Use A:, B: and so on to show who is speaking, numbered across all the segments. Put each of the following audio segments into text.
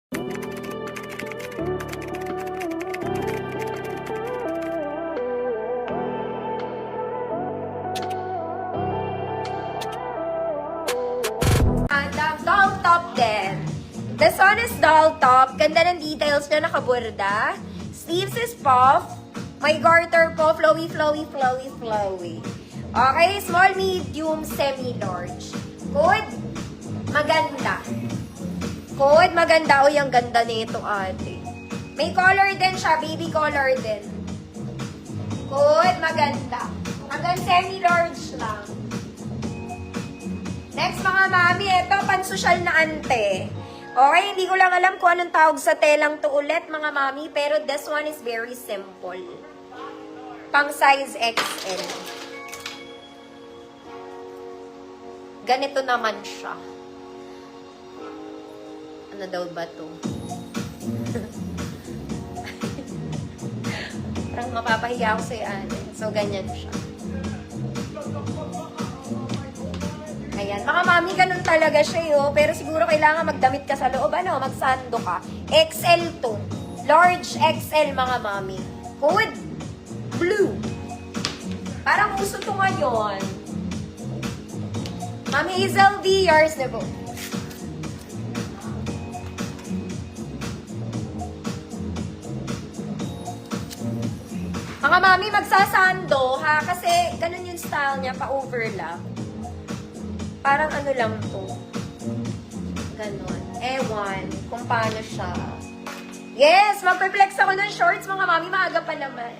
A: Doll top din. This one is doll top. Ganda ng details na nakaburda. Sleeves is puff. May garter po. Flowy, flowy, flowy, flowy. Okay, small, medium, semi-large. Good. Maganda. Good, maganda. Uy, ang ganda nito, ate. May color din siya. Baby color din. Good, maganda. Hanggang semi-large lang. Next, mga mami, ito, pansosyal na ante. Okay, hindi ko lang alam kung anong tawag sa telang to ulit, mga mami, pero this one is very simple. Pang size XL. Ganito naman siya. Ano daw ba to? Parang mapapahiya ako sa'yo, ate. So, ganyan siya. Ayan. Mga mami, ganun talaga siya, yo. Pero siguro kailangan magdamit ka sa loob, ano, magsando ka. XL to. Large XL, mga mami. Good. Blue. Parang uso to ngayon. Mami Hazel V, yours na po. Mga mami, magsasando, ha? Kasi ganun yung style niya, pa-overlap. Parang ano lang to. Ganon. Ewan kung paano siya. Yes! Magpe-flex ako ng shorts, mga mami. Maaga pa naman.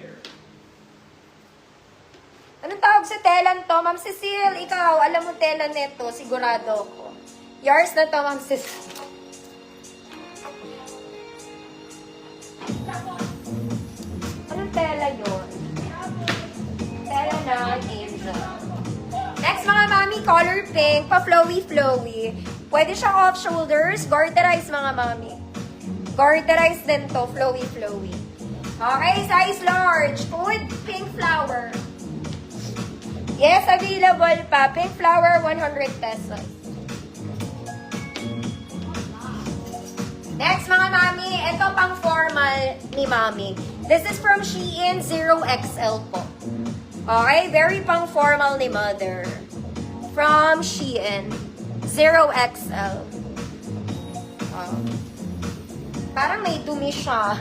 A: Anong tawag sa telan to? Ma'am Cecile, ikaw, alam mo telan nito. Sigurado ako. Yours na to, Ma'am Cecile. Anong tela yun? Tela ng Angel. Next, mga mami, color pink, pa-flowy-flowy. Pwede siyang off-shoulders, garterized, mga mami. Garterized din to, flowy-flowy. Okay, size large. Good, pink flower. Yes, available pa. Pink flower, 100 pesos. Next, mga mami, ito pang formal ni mami. This is from Shein 0XL po. Okay, very pang formal ni mother. From Shein 0XL. Parang may dumi siya.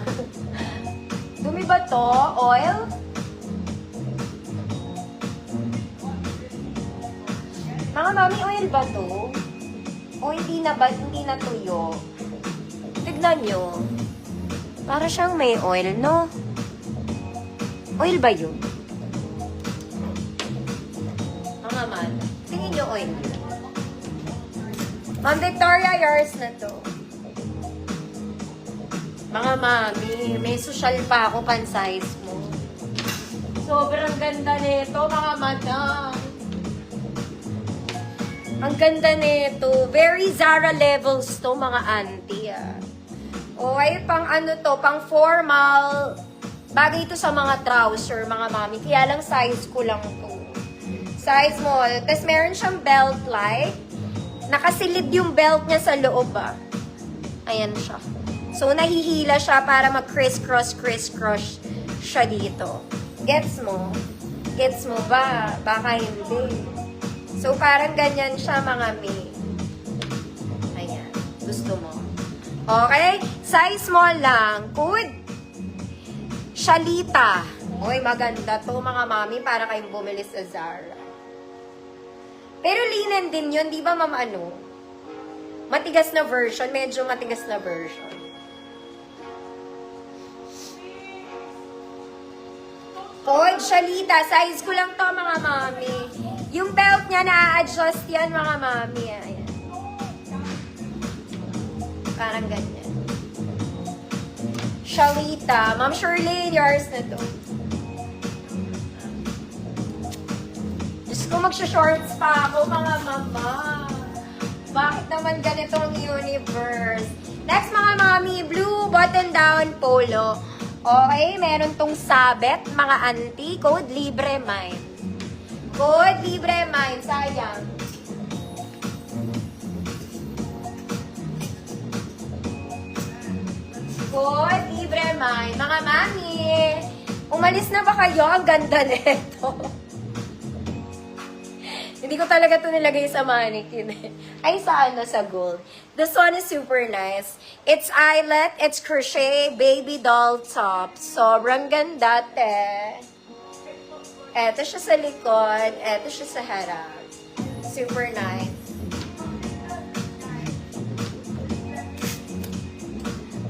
A: Dumi ba to? Oil? Mga mami, oil ba to? O hindi na ba? Hindi na tuyo? Tignan nyo. Para siyang may oil, no? Oil ba yun? Mga man. Tingin nyo oil. Ma'am Victoria, yours na to. Mga mami, may social pa ako pan-size mo. Sobrang ganda nito, mga madam. Ang ganda nito. Very Zara levels to, mga auntie, ah. Okay, pang ano to, pang formal. Bagay ito sa mga trouser, mga mami. Kaya lang size ko lang to. Size small. Tapos meron siyang belt like. Nakasilid yung belt niya sa loob, ah. Ayan siya. So, nahihila siya para mag-criss-cross siya dito. Gets mo? Gets mo ba? Baka hindi. So, parang ganyan siya, mga mi. Ayan. Gusto mo? Okay? Size small lang. Good. Shalita. Uy, maganda to, mga mami, para kayong bumili sa Zara. Pero linen din yun, di ba, ma'am, ano? Matigas na version. Medyo matigas na version. Good, Shalita. Size ko lang to, mga mami. Yung belt niya, na-adjust yan, mga mami. Ayan. Parang ganyan. Shalita. Ma'am Shirley, yours na to. Diyos ko, magsha-shorts pa ako, mga mama. Bakit naman ganitong universe? Next, mga mami, blue button-down polo. Okay, meron tong sabet, mga auntie. Code Libre Mind. Code Libre Mind. Sayang. Good, libre may. Mga mami, umalis na ba kayo? Ang ganda nito. Hindi ko talaga ito nilagay sa mannequin. Ay, sa gold. This one is super nice. It's eyelet, it's crochet, baby doll top. Sobrang ganda, te. Eto siya sa likod, eto siya sa harap. Super nice.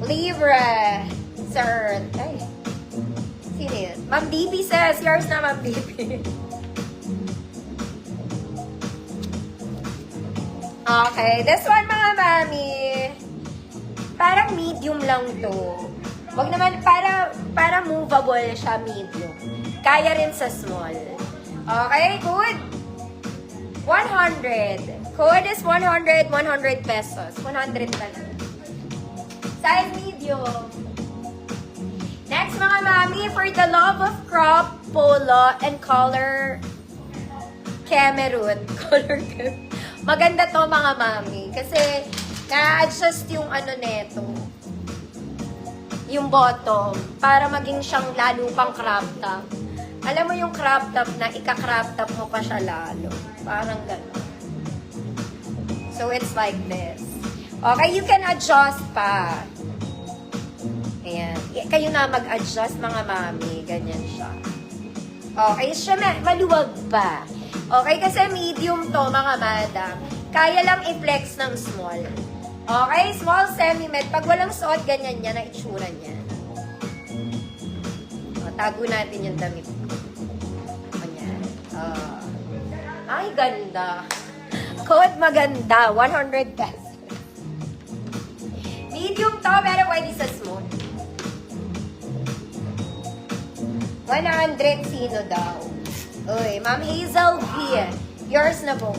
A: Libre. Sir. Ay. Sino yun? Ma'am Bibi says. Yours na, Ma'am Bibi. Okay. This one, mga mami. Parang medium lang to. Wag naman, para movable siya, medium. Kaya rin sa small. Okay, good. 100. Code is 100, 100 pesos. 100 pa lang. Size medium. Next, mga mami, for the love of crop, polo, and color Cameroon. Color Cameroon. Maganda to, mga mami. Kasi, na-adjust yung ano neto. Yung bottom. Para maging siyang lalo pang crop top. Alam mo yung crop top na ika-crop top mo pa siya lalo. Parang gano'n. So, it's like this. Okay, you can adjust pa. Ayan. Kayo na mag-adjust, mga mami. Ganyan siya. Okay, siya maluwag pa. Okay, kasi medium to, mga madam. Kaya lang i-flex ng small. Okay, small semi-med. Pag walang suot, ganyan yan ang itsura niya. O, tago natin yung damit. Ganyan. Ay, ganda. Code maganda. 100 pesos. Medium to, pero pwede sa small. 100 sino daw? Uy, Ma'am Hazel V. Yours na po.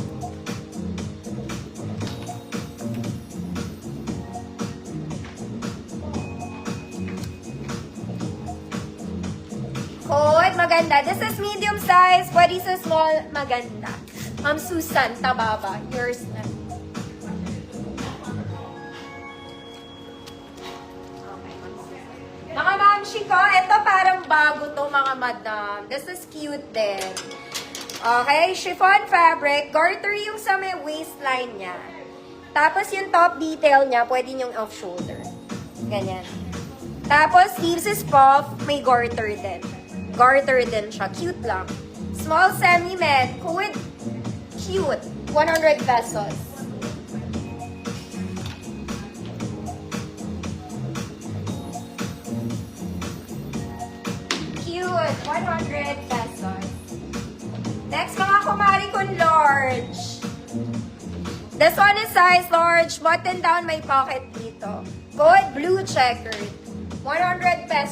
A: Code, maganda. This is medium size. Pwede sa small, maganda. Ma'am Susan, Tababa. Yours na. Mga mamshi ko, ito parang bago to, mga madam. This is cute din. Okay, chiffon fabric. Garter yung sa may waistline niya. Tapos yung top detail niya, pwede yung off-shoulder. Ganyan. Tapos, sleeves is puff, may garter din. Garter din siya. Cute lang. Small semi-med. Cute. 100 pesos. Cute. 100 pesos. Next, mga kumari kong large. This one is size large. Button down, may pocket dito. Code blue checkered. 100 pesos.